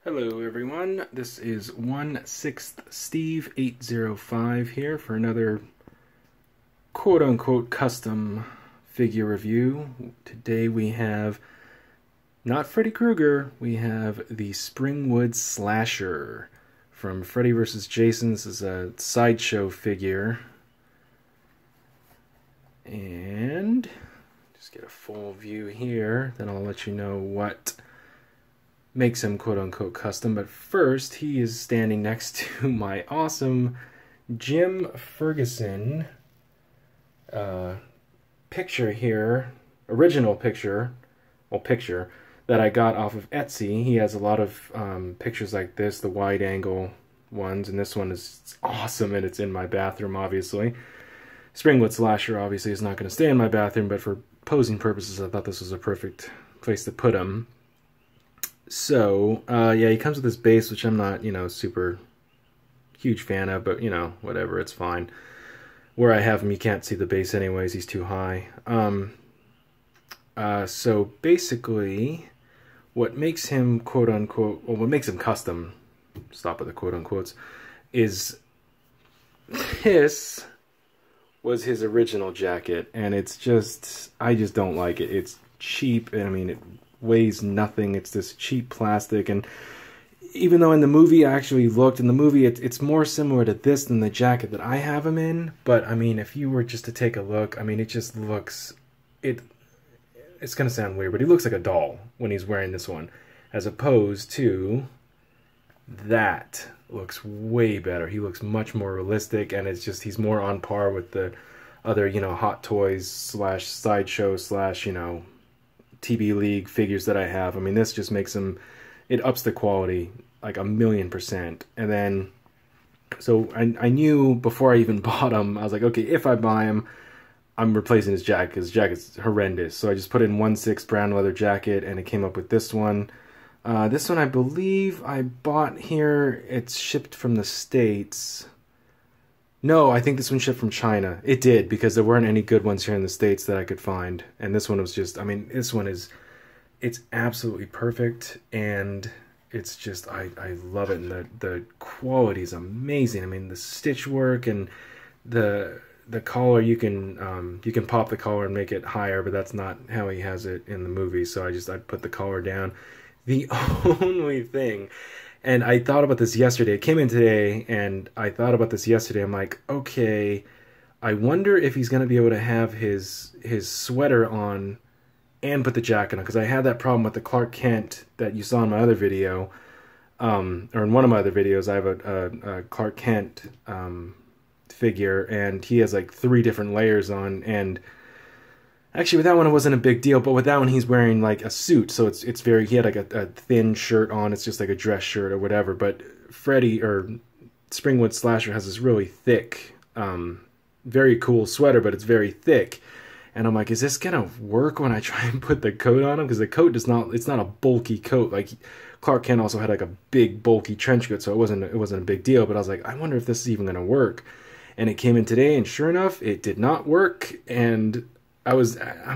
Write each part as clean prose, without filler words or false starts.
Hello everyone, this is 1/6 Steve 805 here for another quote-unquote custom figure review. Today we have not Freddy Krueger, we have the Springwood Slasher from Freddy vs. Jason. This is a Sideshow figure. And just get a full view here, then I'll let you know what makes him quote-unquote custom. But first, he is standing next to my awesome Jim Ferguson picture here, original picture, that I got off of Etsy. He has a lot of pictures like this, the wide angle ones, and this one is awesome, and it's in my bathroom, obviously. Springwood Slasher obviously is not going to stay in my bathroom, but for posing purposes, I thought this was a perfect place to put him. So, yeah, he comes with this base, which I'm not, super huge fan of, but, whatever, it's fine. Where I have him, you can't see the base anyways, he's too high. So, basically, what makes him, quote-unquote, well, what makes him custom, stop with the quote-unquotes, is this was his original jacket, and it's just, I just don't like it. It's cheap, and I mean, it weighs nothing. It's this cheap plastic, and even though in the movie I actually looked, in the movie it's more similar to this than the jacket that I have him in, but I mean, if you were just to take a look, I mean, it just looks, it's gonna sound weird, but he looks like a doll when he's wearing this one, as opposed to that looks way better. He looks much more realistic, and it's just, he's more on par with the other, Hot Toys slash Sideshow slash, TV League figures that I have. I mean, this just makes them, it ups the quality like 1,000,000%. And then, so I knew before I even bought him, I was like, okay, if I buy him, I'm replacing his jacket, because his jacket's horrendous. So I just put in 1/6 brown leather jacket, and it came up with this one. This one I believe I bought here, it's shipped from the States. No, I think this one shipped from China. It did, because there weren't any good ones here in the States that I could find. And this one was just, I mean, this one is, it's absolutely perfect, and it's just, I love it, and the quality is amazing. I mean, the stitch work and the collar, you can pop the collar and make it higher, but that's not how he has it in the movie, so I put the collar down. The only thing, and I thought about this yesterday, it came in today, and I thought about this yesterday, I'm like, okay, I wonder if he's going to be able to have his sweater on and put the jacket on, because I had that problem with the Clark Kent that you saw in my other video, or in one of my other videos. I have a Clark Kent figure, and he has like 3 different layers on, and actually, with that one, it wasn't a big deal, but with that one, he's wearing, like, a suit, so it's very, he had, like, a thin shirt on, it's just, like, a dress shirt or whatever, but Freddy, or Springwood Slasher, has this really thick, very cool sweater, but it's very thick, and I'm like, is this gonna work when I try and put the coat on him? Because the coat does not, it's not a bulky coat, like, Clark Kent also had, like, a big, bulky trench coat, so it wasn't a big deal, but I was like, I wonder if this is even gonna work, and it came in today, and sure enough, it did not work, and I'm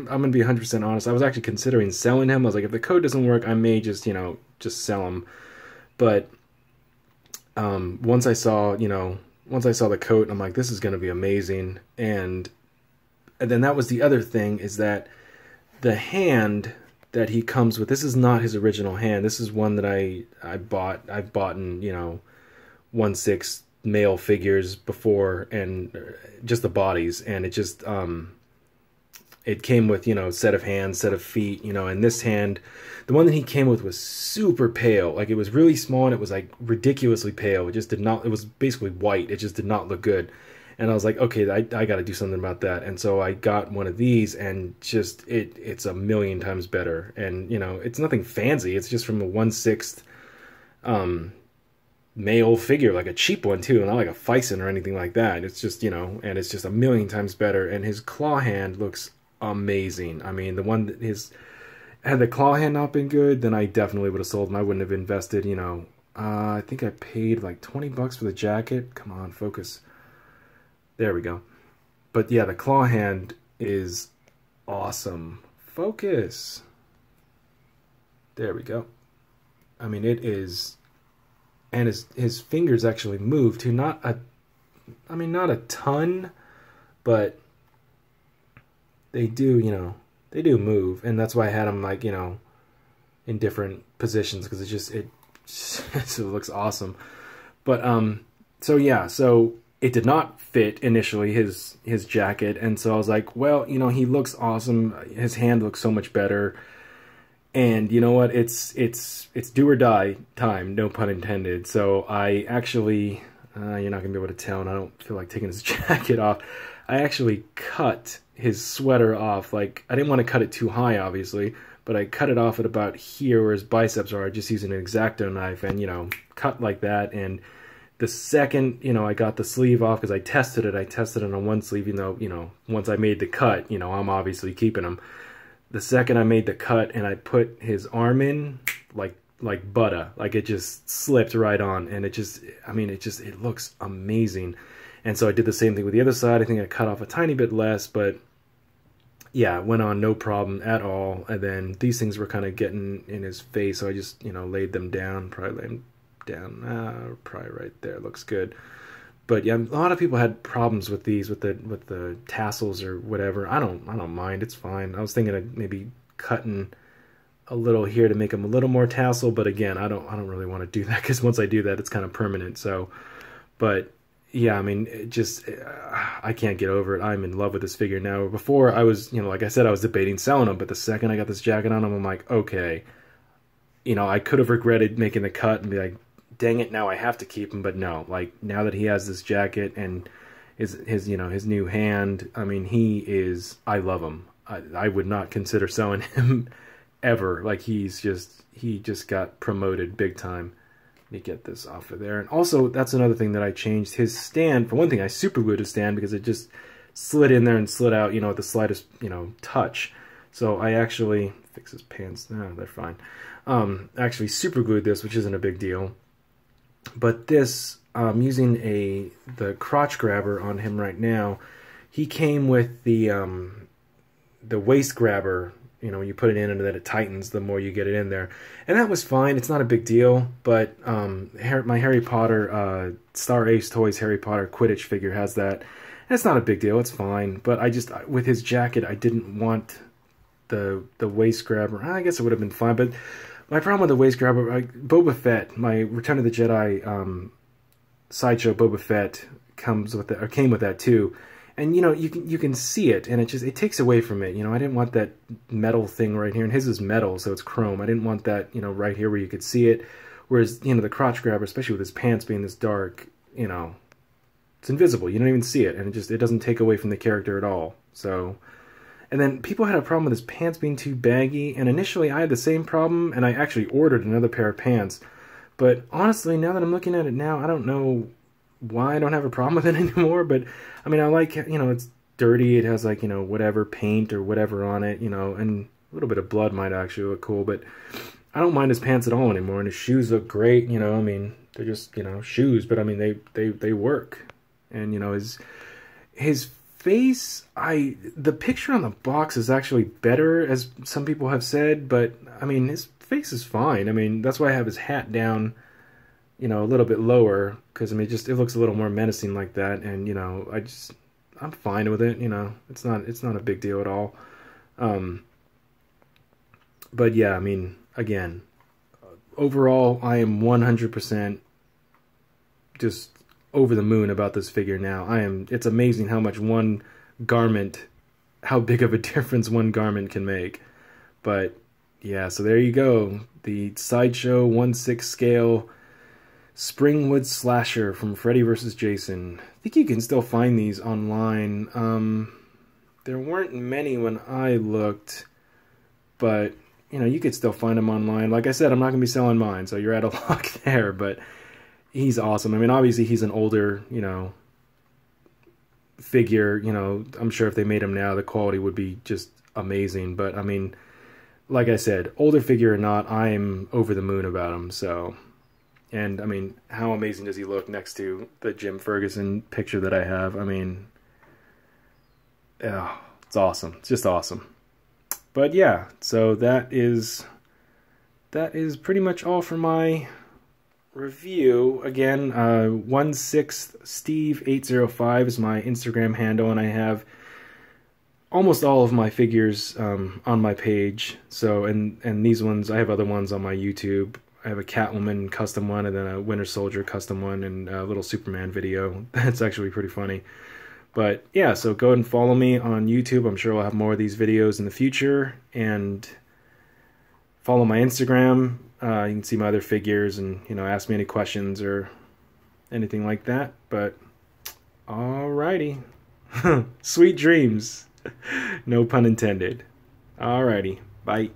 going to be 100% honest. I was actually considering selling him. I was like, if the code doesn't work, I may just, just sell him. But once I saw the coat, I'm like, this is going to be amazing. And then that was the other thing, is that the hand that he comes with, this is not his original hand. This is one that I've bought in, 1/6 male figures before, and just the bodies, and it just it came with, set of hands, set of feet, and this hand, the one that he came with was super pale. Like, it was really small, and it was, like, ridiculously pale. It just did not, it was basically white. It just did not look good. And I was like, okay, I got to do something about that. And so I got one of these, and just, it's 1,000,000 times better. And, it's nothing fancy. It's just from a 1/6 male figure, like a cheap one, too. Not like a Fison or anything like that. It's just, and it's just 1,000,000 times better. And his claw hand looks amazing. I mean, the one that had the claw hand not been good, then I definitely would have sold him. I wouldn't have invested, I think I paid like $20 for the jacket. Come on, focus. There we go. But yeah, the claw hand is awesome. Focus. There we go. I mean, it is, and his fingers actually move too. Not a ton, but they do, they do move, and that's why I had them like, in different positions, because it just looks awesome. But so yeah, so it did not fit initially, his jacket, and so I was like, well, he looks awesome. His hand looks so much better. And you know what? It's do or die time, no pun intended. So I actually, you're not gonna be able to tell, and I don't feel like taking his jacket off. I actually cut his sweater off. Like, I didn't want to cut it too high, obviously, but I cut it off at about here where his biceps are. I just used an X-Acto knife and, cut like that. And the second, I got the sleeve off, because I tested it on one sleeve, even though, once I made the cut, I'm obviously keeping him. The second I made the cut and I put his arm in, like butter, like it just slipped right on, and it looks amazing. And so I did the same thing with the other side. I think I cut off a tiny bit less, but yeah, it went on no problem at all. And then these things were kind of getting in his face, so I just, laid them down, probably laid them down, probably right there, looks good. But yeah, a lot of people had problems with these, with the tassels or whatever. I don't mind. It's fine. I was thinking of maybe cutting a little here to make them a little more tassel, but again, I don't really want to do that, because once I do that, it's kind of permanent. So, but yeah, I mean, I can't get over it. I'm in love with this figure now. Before I was, like I said, I was debating selling him, but the second I got this jacket on him, I'm like, okay, I could have regretted making the cut and be like, dang it, now I have to keep him. But no, like, now that he has this jacket and his new hand, I mean, I love him. I would not consider selling him ever. Like, he just got promoted big time. Let me get this off of there. And also, that's another thing that I changed. His stand, for one thing, I super glued his stand, because it just slid in there and slid out, at the slightest, touch. So I actually, fix his pants. No, they're fine. Actually super glued this, which isn't a big deal. But this, using the crotch grabber on him right now, he came with the waist grabber. You put it in and then it tightens the more you get it in there. And that was fine. It's not a big deal. But my Harry Potter, Star Ace Toys Harry Potter Quidditch figure has that. And it's not a big deal. It's fine. But with his jacket, I didn't want the waist grabber. I guess it would have been fine. But my problem with the waist grabber, Boba Fett, my Return of the Jedi Sideshow Boba Fett came with that too. And you can see it, and it takes away from it. I didn't want that metal thing right here, and his is metal, so it's chrome. I didn't want that, right here where you could see it. Whereas, the crotch grabber, especially with his pants being this dark, it's invisible. You don't even see it, and it doesn't take away from the character at all. So, and then people had a problem with his pants being too baggy, and initially I had the same problem, and I actually ordered another pair of pants. But honestly, now that I'm looking at it now, I don't know why I don't have a problem with it anymore. But I mean, I like, it's dirty, it has like, whatever paint or whatever on it, and a little bit of blood might actually look cool, but I don't mind his pants at all anymore. And his shoes look great, I mean, they're just, shoes, but I mean, they work. And his face, the picture on the box is actually better, as some people have said, but I mean, his face is fine. I mean, that's why I have his hat down, a little bit lower, because I mean, it looks a little more menacing like that. And I'm fine with it. It's not a big deal at all. But yeah, I mean, again, overall, I am 100% just over the moon about this figure now. It's amazing how much how big of a difference one garment can make. But yeah, so there you go. The Sideshow 1/6 scale Springwood Slasher from Freddy vs. Jason. I think you can still find these online. There weren't many when I looked, but you could still find them online. Like I said, I'm not going to be selling mine, so you're out of luck there, but he's awesome. I mean, obviously he's an older, figure, I'm sure if they made him now, the quality would be just amazing. But I mean, like I said, older figure or not, I'm over the moon about him. So, and I mean, how amazing does he look next to the Jim Ferguson picture that I have? I mean, yeah, it's awesome. It's just awesome. But yeah, so that is that is pretty much all for my review. Again, 16Steve805 is my Instagram handle, and I have almost all of my figures on my page. So, and these ones, I have other ones on my YouTube. I have a Catwoman custom one, and then a Winter Soldier custom one, and a little Superman video. That's actually pretty funny. But yeah, so go ahead and follow me on YouTube. I'm sure I'll have more of these videos in the future. And follow my Instagram. You can see my other figures and, you know, ask me any questions or anything like that. But alrighty. Sweet dreams. No pun intended. Alrighty. Bye.